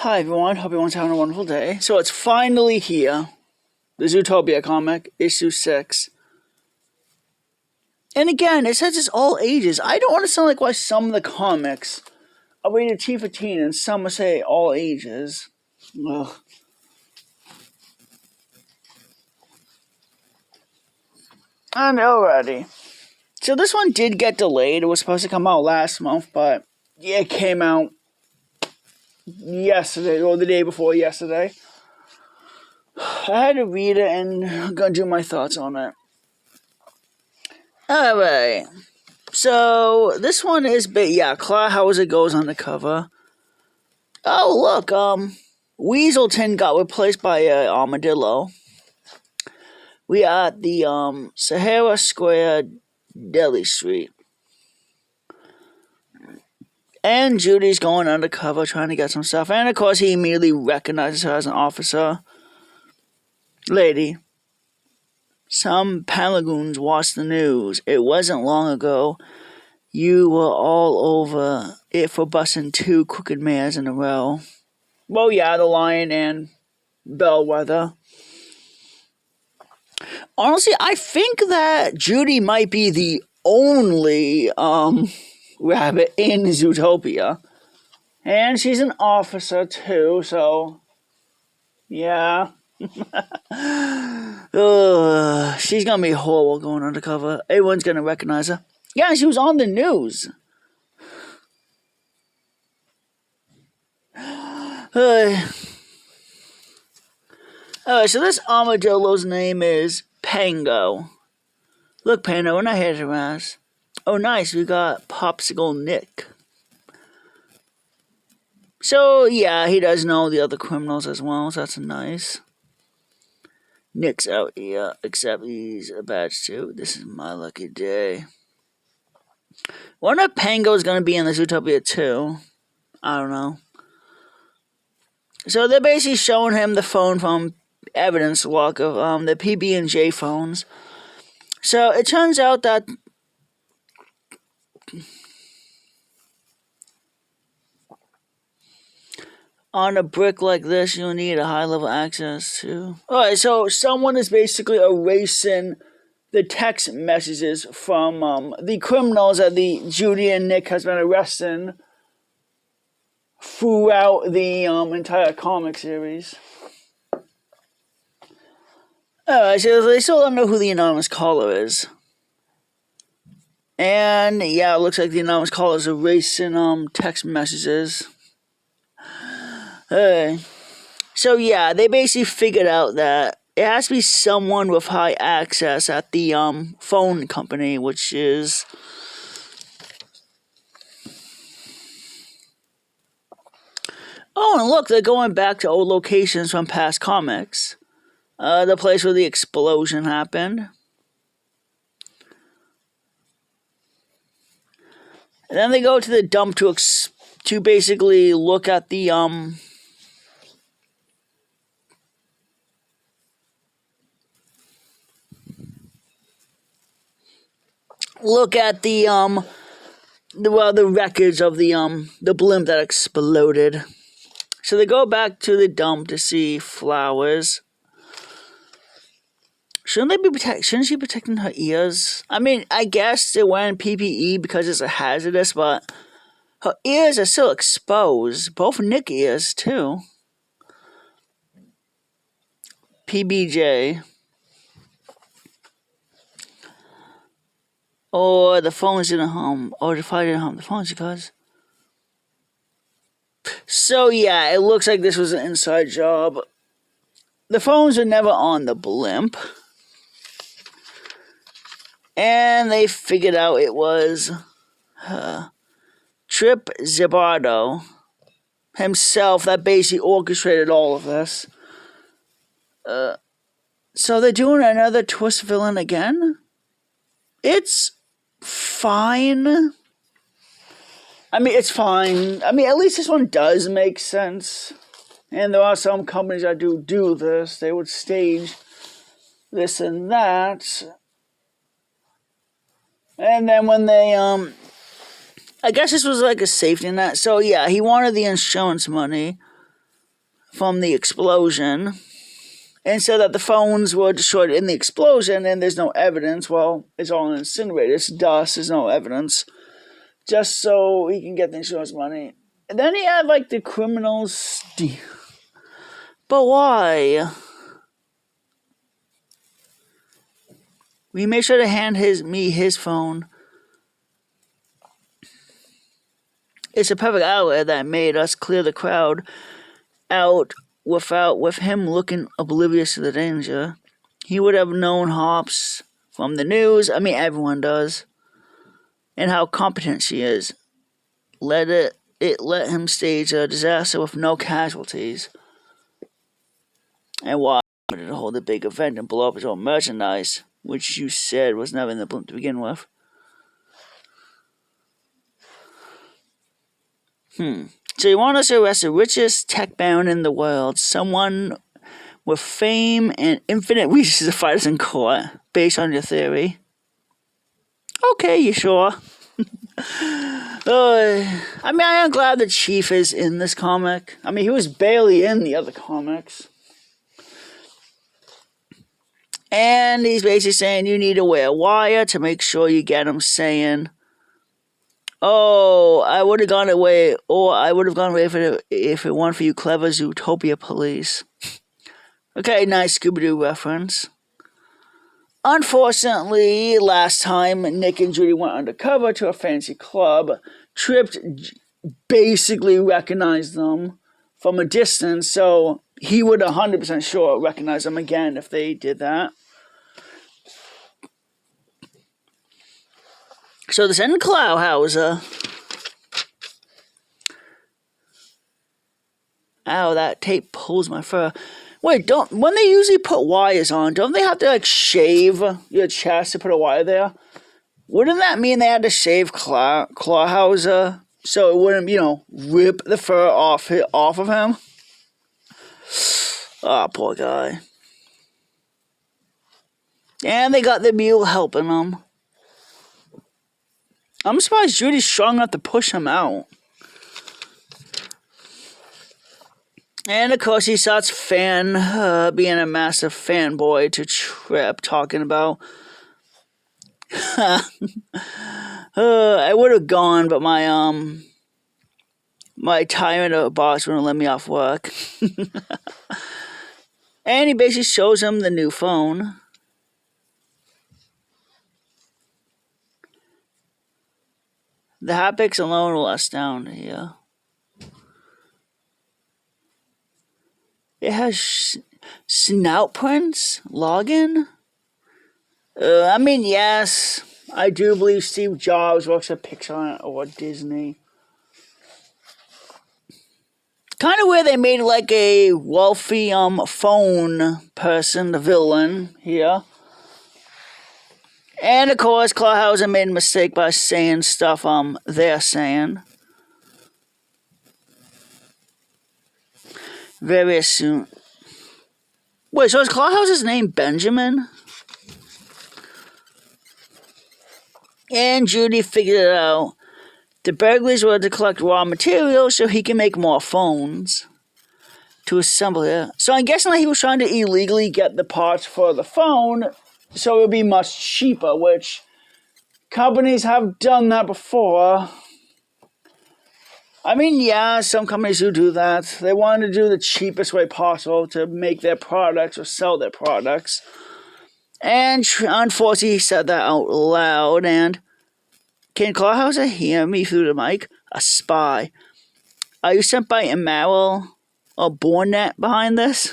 Hi everyone, hope everyone's having a wonderful day. So it's finally here. The Zootopia comic, issue 6. And again, it says it's all ages. I don't understand why some of the comics are rated T for teen and some will say all ages. Ugh. And alrighty. So this one did get delayed. It was supposed to come out last month, but yeah, it came out yesterday, or the day before yesterday. I had to read it and I'm gonna do my thoughts on it. Alright. So this one is Claw Hauser goes on the cover. Oh look, Weaselton got replaced by Armadillo. We are at the Sahara Square Deli Street. And Judy's going undercover trying to get some stuff. And of course he immediately recognizes her as an officer. Lady. Some Pelagoons watched the news. It wasn't long ago. You were all over it for busting 2 crooked mares in a row. Well, yeah, the Lion and Bellwether. Honestly, I think that Judy might be the only rabbit in Zootopia. And she's an officer too, so yeah. She's gonna be horrible going undercover. Everyone's gonna recognize her. Yeah, she was on the news. So this armadillo's name is Pango. Look, Pango, we're not here to harass. Oh, nice, we got Popsicle Nick. So, yeah, he does know the other criminals as well, so that's nice. Nick's out here, except he's a badge too. This is my lucky day. Wonder if Pango's gonna be in the Zootopia too. I don't know. So they're basically showing him the phone from evidence log of the PB&J phones. So it turns out that on a brick like this, you'll need a high-level access to. Alright, so someone is basically erasing the text messages from the criminals that the Judy and Nick has been arresting throughout the entire comic series. Alright, so they still don't know who the anonymous caller is. And yeah, it looks like the anonymous caller is erasing text messages. So yeah, they basically figured out that it has to be someone with high access at the phone company, which is oh, and look, they're going back to old locations from past comics. The place where the explosion happened. And then they go to the dump to basically look at the the wreckage of the blimp that exploded. So they go back to the dump to see Flowers. Shouldn't she be protecting her ears? I mean, I guess they're wearing PPE because it's a hazardous, but her ears are still exposed. Both Nick ears too. PBJ. Or the phone's in a home. Or if I didn't home, the phone's because. So yeah, it looks like this was an inside job. The phones are never on the blimp. And they figured out it was Trip Zimbardo himself that basically orchestrated all of this. So they're doing another twist villain again? It's fine. I mean, it's fine. I mean, at least this one does make sense. And there are some companies that do this. They would stage this and that. And then when they, I guess this was like a safety net. So yeah, he wanted the insurance money. from the explosion, and said that the phones were destroyed in the explosion and there's no evidence. Well, it's all incinerated. It's dust. There's no evidence. Just so he can get the insurance money. And then he had, like, the criminals. But why? We made sure to hand me his phone. It's a perfect outlet that made us clear the crowd out with him looking oblivious to the danger. He would have known Hops from the news. I mean, everyone does. And how competent she is. Let him stage a disaster with no casualties. And why wanted to hold a big event and blow up his own merchandise, which you said was never in the blimp to begin with. So you want us to arrest the richest tech baron in the world, someone with fame and infinite resources to fight us in court, based on your theory? Okay, you sure? I mean, I am glad the Chief is in this comic. I mean, he was barely in the other comics. And he's basically saying you need to wear a wire to make sure you get him, saying, oh, I would have gone away if it weren't for you clever Zootopia police. Okay, nice Scooby-Doo reference. Unfortunately, last time Nick and Judy went undercover to a fancy club, Tripp basically recognized them from a distance, so he would 100% sure recognize them again if they did that. So this end Klauhauser. Ow, that tape pulls my fur. Wait, when they usually put wires on, don't they have to like shave your chest to put a wire there? Wouldn't that mean they had to shave Klauhauser so it wouldn't, rip the fur off of him? Ah, oh, poor guy. And they got the mule helping him. I'm surprised Judy's strong enough to push him out. And of course he starts being a massive fanboy to Tripp, talking about, I would have gone, but my tyrant boss wouldn't let me off work. And he basically shows him the new phone. The haptics alone will let us down here. It has snout prints? Login? I mean, yes. I do believe Steve Jobs works at Pixar or Disney. Kind of where they made like a wealthy phone person, the villain here. And of course, Klauhauser made a mistake by saying stuff they're saying. Very soon. Wait, so is Klauhauser's name Benjamin? And Judy figured it out. The burglars were to collect raw materials so he can make more phones to assemble it. So I'm guessing that he was trying to illegally get the parts for the phone so it would be much cheaper, which companies have done that before. I mean, yeah, some companies do that. They want to do the cheapest way possible to make their products or sell their products. And unfortunately, he said that out loud. And can Klauhauser hear me through the mic? A spy. Are you sent by Emerald or Bornet behind this?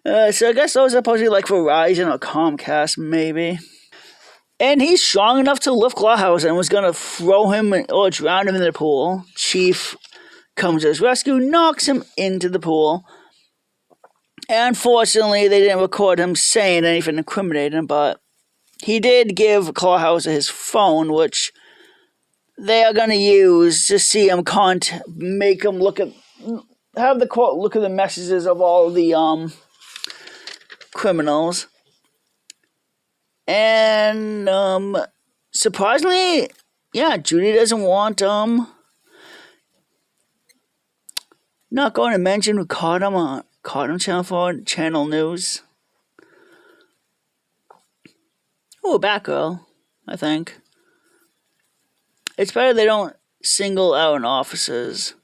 So I guess those are supposed to be like Verizon or Comcast, maybe. And he's strong enough to lift Klauhauser and was going to throw him or drown him in the pool. Chief comes to his rescue, knocks him into the pool. And unfortunately, they didn't record him saying anything incriminating, but he did give Klauhauser his phone, which they are going to use to see him make him have the court look at the messages of all the criminals. And surprisingly, yeah, Judy doesn't want Not going to mention who caught him on Channel 4 Channel News. Oh, Batgirl, I think. It's better they don't single out officers.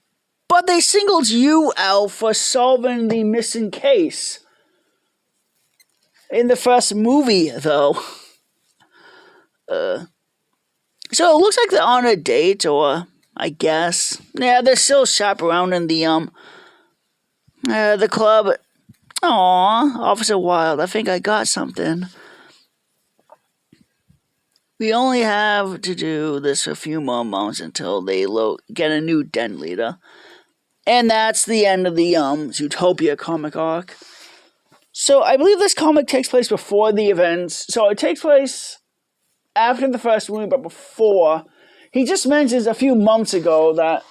But they singled you out for solving the missing case. In the first movie, though. So it looks like they're on a date, or I guess. Yeah, they're still chaperoning the club. Aw, Officer Wilde, I think I got something. We only have to do this for a few more months until they get a new den leader. And that's the end of the Zootopia comic arc. So I believe this comic takes place before the events. So it takes place after the first movie, but before. He just mentions a few months ago that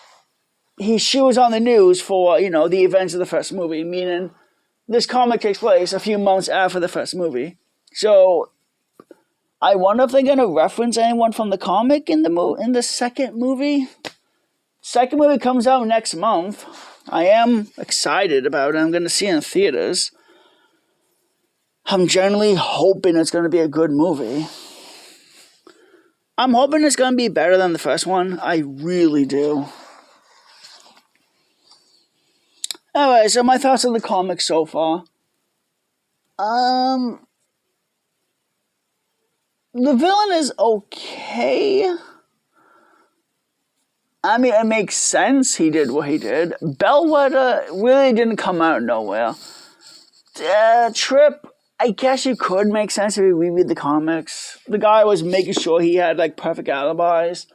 she was on the news for, the events of the first movie, meaning this comic takes place a few months after the first movie. So I wonder if they're going to reference anyone from the comic in the second movie. Second movie comes out next month. I am excited about it. I'm going to see it in theaters. I'm generally hoping it's going to be a good movie. I'm hoping it's going to be better than the first one. I really do. Alright, so my thoughts on the comic so far. The villain is okay. I mean, it makes sense he did what he did. Bellwether really didn't come out of nowhere. Trip, I guess you could make sense if you reread the comics. The guy was making sure he had, perfect alibis.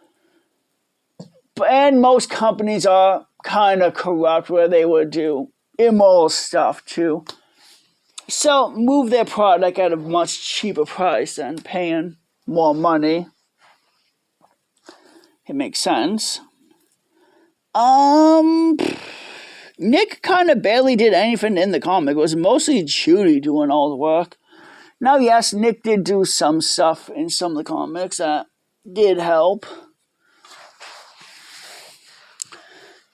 And most companies are kind of corrupt where they would do immoral stuff, too. So, move their product at a much cheaper price than paying more money. It makes sense. Nick kind of barely did anything in the comic. It was mostly Judy doing all the work. Now, yes, Nick did do some stuff in some of the comics that did help.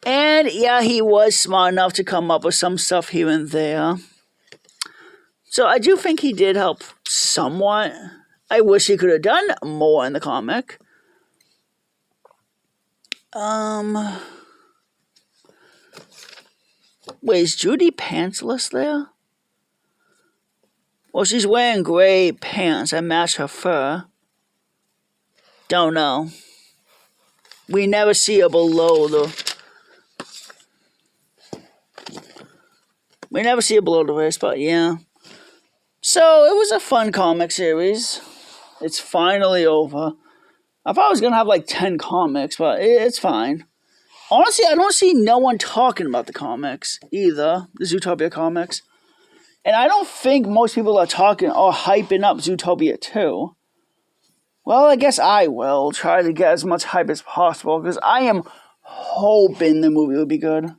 And, yeah, he was smart enough to come up with some stuff here and there. So, I do think he did help somewhat. I wish he could have done more in the comic. Wait, is Judy pantsless there? Well, she's wearing gray pants that match her fur. Don't know. We never see her below the... We never see her below the waist, but yeah. So, it was a fun comic series. It's finally over. I thought I was going to have 10 comics, but it's fine. Honestly, I don't see no one talking about the comics either, the Zootopia comics. And I don't think most people are talking or hyping up Zootopia 2. Well, I guess I will try to get as much hype as possible because I am hoping the movie will be good.